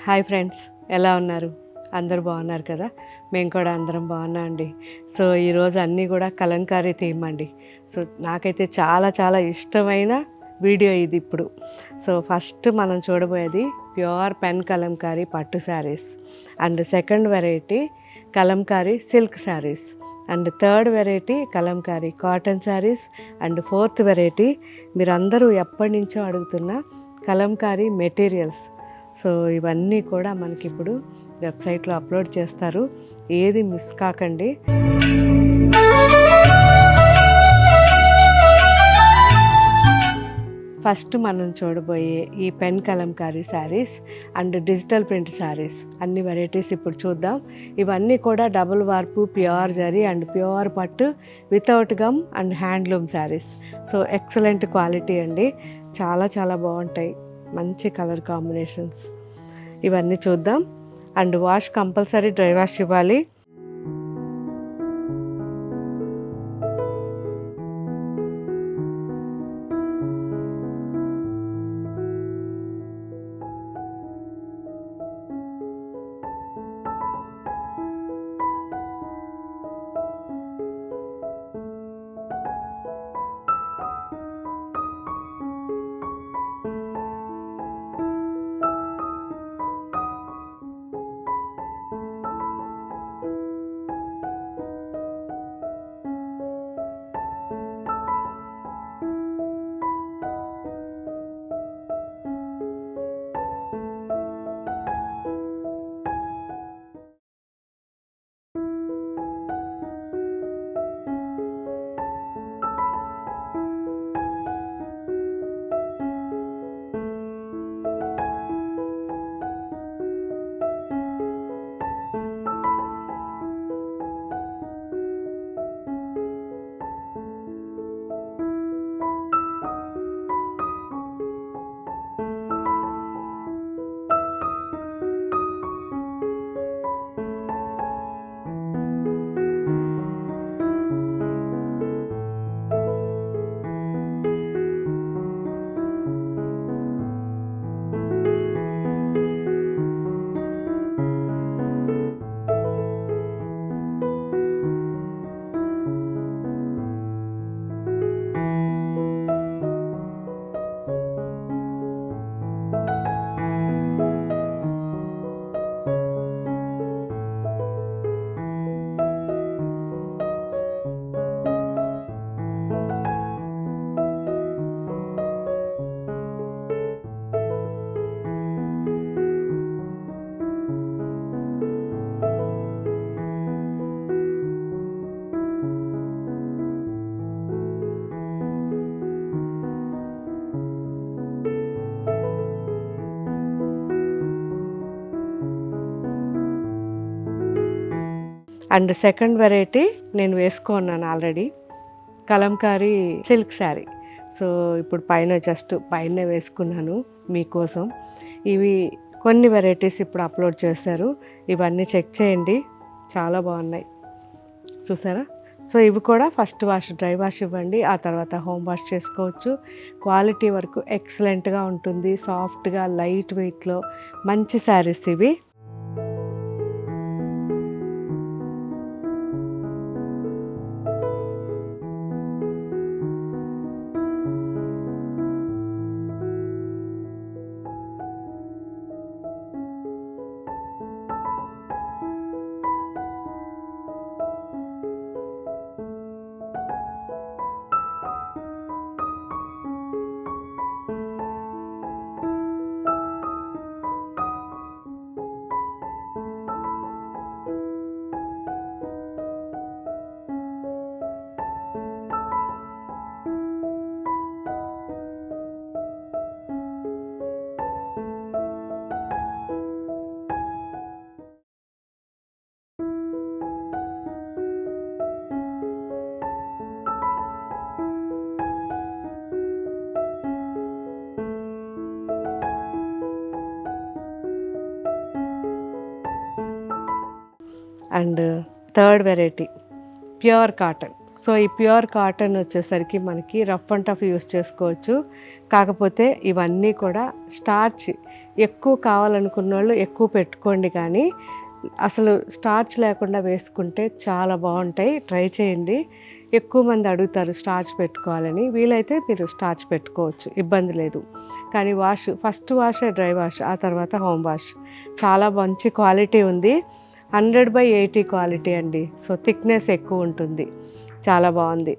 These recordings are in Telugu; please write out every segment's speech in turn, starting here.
హాయ్ ఫ్రెండ్స్, ఎలా ఉన్నారు? అందరూ బాగున్నారు కదా? మేము కూడా అందరం బాగున్నాం అండి. సో ఈరోజు అన్నీ కూడా కలంకారీ థీమ్ అండి. సో నాకైతే చాలా చాలా ఇష్టమైన వీడియో ఇది ఇప్పుడు. సో ఫస్ట్ మనం చూడబోయేది ప్యూర్ పెన్ కలంకారీ పట్టు saris, and second variety Kalamkari silk saris, and third variety Kalamkari cotton saris, and fourth variety మీరందరూ ఎప్పటి నుంచో అడుగుతున్న కలంకారీ మెటీరియల్స్. సో ఇవన్నీ కూడా మనకి ఇప్పుడు వెబ్సైట్లో అప్లోడ్ చేస్తారు, ఏది మిస్ కాకండి. ఫస్ట్ మనం చూడబోయే ఈ pen kalamkari saris and digital print saris అన్ని వెరైటీస్ ఇప్పుడు చూద్దాం. ఇవన్నీ కూడా double warp, pure zari and pure పట్టు without gum and handloom saris. So excellent quality అండి, చాలా చాలా బాగుంటాయి, మంచి కలర్ కాంబినేషన్స్. ఇవన్నీ చూద్దాం. And wash compulsory dry wash ఇవ్వాలి. అండ్ సెకండ్ వెరైటీ నేను వేసుకున్నాను already, kalamkari silk sari. So ఇప్పుడు జస్ట్ పైన వేసుకున్నాను మీకోసం. ఇవి కొన్ని వెరైటీస్ ఇప్పుడు అప్లోడ్ చేశారు, ఇవన్నీ చెక్ చేయండి, చాలా బాగున్నాయి, చూసారా? సో ఇవి కూడా ఫస్ట్ వాష్ డ్రై వాష్ ఇవ్వండి, ఆ తర్వాత హోమ్ వాష్ చేసుకోవచ్చు. క్వాలిటీ వరకు ఎక్సలెంట్గా ఉంటుంది, సాఫ్ట్గా లైట్ వెయిట్లో మంచి శారీస్ ఇవి. And third variety pure cotton. So ఈ ప్యూర్ కాటన్ వచ్చేసరికి మనకి రఫ్ అండ్ టఫ్ యూస్ చేసుకోవచ్చు. కాకపోతే ఇవన్నీ కూడా స్టార్చ్ ఎక్కువ కావాలనుకున్న వాళ్ళు ఎక్కువ పెట్టుకోండి, కానీ అసలు స్టార్చ్ లేకుండా వేసుకుంటే చాలా బాగుంటాయి. ట్రై చేయండి. ఎక్కువ మంది అడుగుతారు స్టార్చ్ పెట్టుకోవాలని, వీలైతే మీరు స్టార్చ్ పెట్టుకోవచ్చు, ఇబ్బంది లేదు. కానీ ఫస్ట్ వాష్ డ్రై వాష్, ఆ తర్వాత హోమ్ వాష్. చాలా మంచి క్వాలిటీ ఉంది. 100/80 క్వాలిటీ అండి. సో థిక్నెస్ ఎక్కువ ఉంటుంది, చాలా బాగుంది.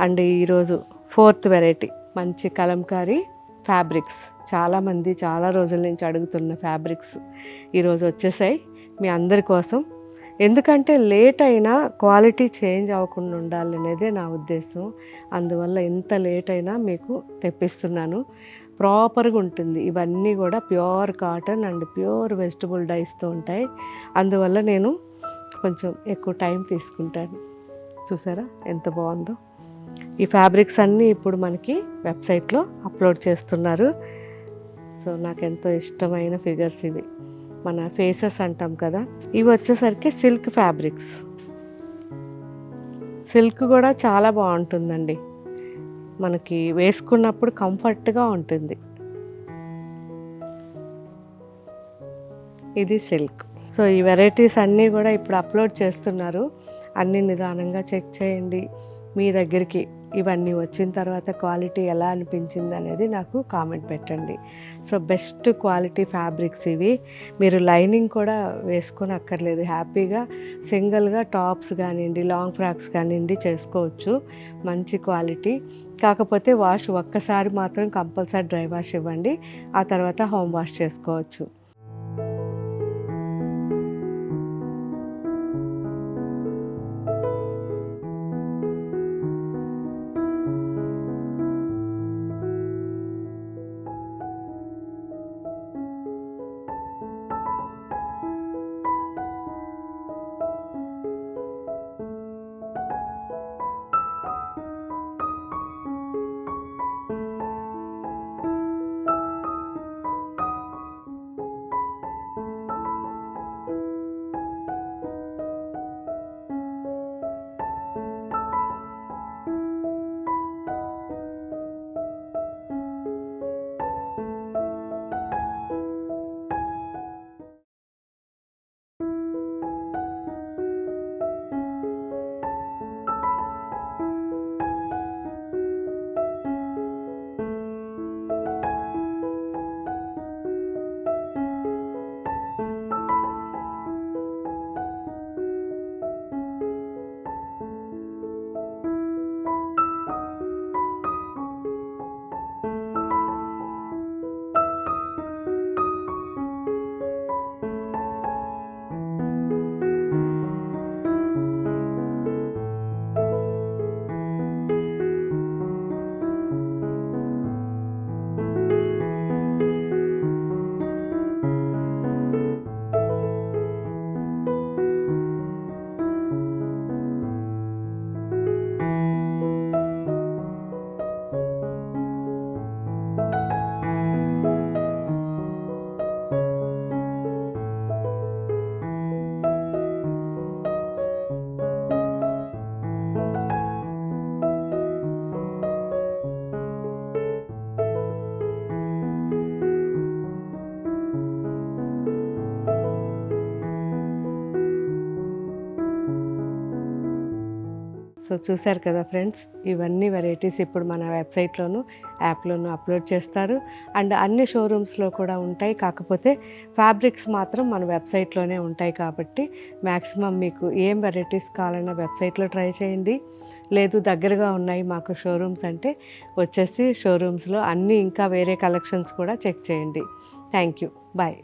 అండ్ ఈరోజు 4th వెరైటీ మంచి కలంకారీ ఫ్యాబ్రిక్స్. చాలామంది చాలా రోజుల నుంచి అడుగుతున్న ఫ్యాబ్రిక్స్ ఈరోజు వచ్చేసాయి మీ అందరి కోసం. ఎందుకంటే లేట్ అయినా క్వాలిటీ చేంజ్ అవ్వకుండా ఉండాలనేదే నా ఉద్దేశం. అందువల్ల ఎంత లేట్ అయినా మీకు తెప్పిస్తున్నాను. ప్రాపర్గా ఉంటుంది. ఇవన్నీ కూడా pure cotton and pure vegetable డైస్తో ఉంటాయి. అందువల్ల నేను కొంచెం ఎక్కువ టైం తీసుకుంటాను. చూసారా ఎంత బాగుందో. ఈ ఫ్యాబ్రిక్స్ అన్నీ ఇప్పుడు మనకి వెబ్సైట్లో అప్లోడ్ చేస్తున్నారు. సో నాకు ఎంతో ఇష్టమైన ఫిగర్స్ ఇవి. మన ఫేసెస్ అంటాం కదా, ఇవి వచ్చేసరికి సిల్క్ ఫ్యాబ్రిక్స్. సిల్క్ కూడా చాలా బాగుంటుందండి, మనకి వేసుకున్నప్పుడు కంఫర్ట్గా ఉంటుంది. ఇది సిల్క్. సో ఈ వెరైటీస్ అన్నీ కూడా ఇప్పుడు అప్లోడ్ చేస్తున్నారు. అన్నీ నిదానంగా చెక్ చేయండి. మీ దగ్గరికి ఇవన్నీ వచ్చిన తర్వాత క్వాలిటీ ఎలా అనిపించింది అనేది నాకు కామెంట్ పెట్టండి. సో బెస్ట్ క్వాలిటీ ఫ్యాబ్రిక్స్ ఇవి. మీరు లైనింగ్ కూడా వేసుకొని అక్కర్లేదు, హ్యాపీగా సింగిల్గా టాప్స్ కానివ్వండి, లాంగ్ ఫ్రాక్స్ కానివ్వండి చేసుకోవచ్చు. మంచి క్వాలిటీ. కాకపోతే వాష్ ఒక్కసారి మాత్రం కంపల్సరీ డ్రై వాష్ ఇవ్వండి, ఆ తర్వాత హోమ్ వాష్ చేసుకోవచ్చు. సో చూశారు కదా ఫ్రెండ్స్, ఇవన్నీ వెరైటీస్ ఇప్పుడు మన వెబ్సైట్లోను యాప్లోను అప్లోడ్ చేస్తారు. అండ్ అన్ని షోరూమ్స్లో కూడా ఉంటాయి. కాకపోతే ఫ్యాబ్రిక్స్ మాత్రం మన వెబ్సైట్లోనే ఉంటాయి. కాబట్టి మ్యాక్సిమం మీకు ఏం వెరైటీస్ కావాలన్నా వెబ్సైట్లో ట్రై చేయండి. లేదు దగ్గరగా ఉన్నాయి మాకు షోరూమ్స్ అంటే వచ్చేసి షోరూమ్స్లో అన్నీ ఇంకా వేరే కలెక్షన్స్ కూడా చెక్ చేయండి. Thank you. బాయ్.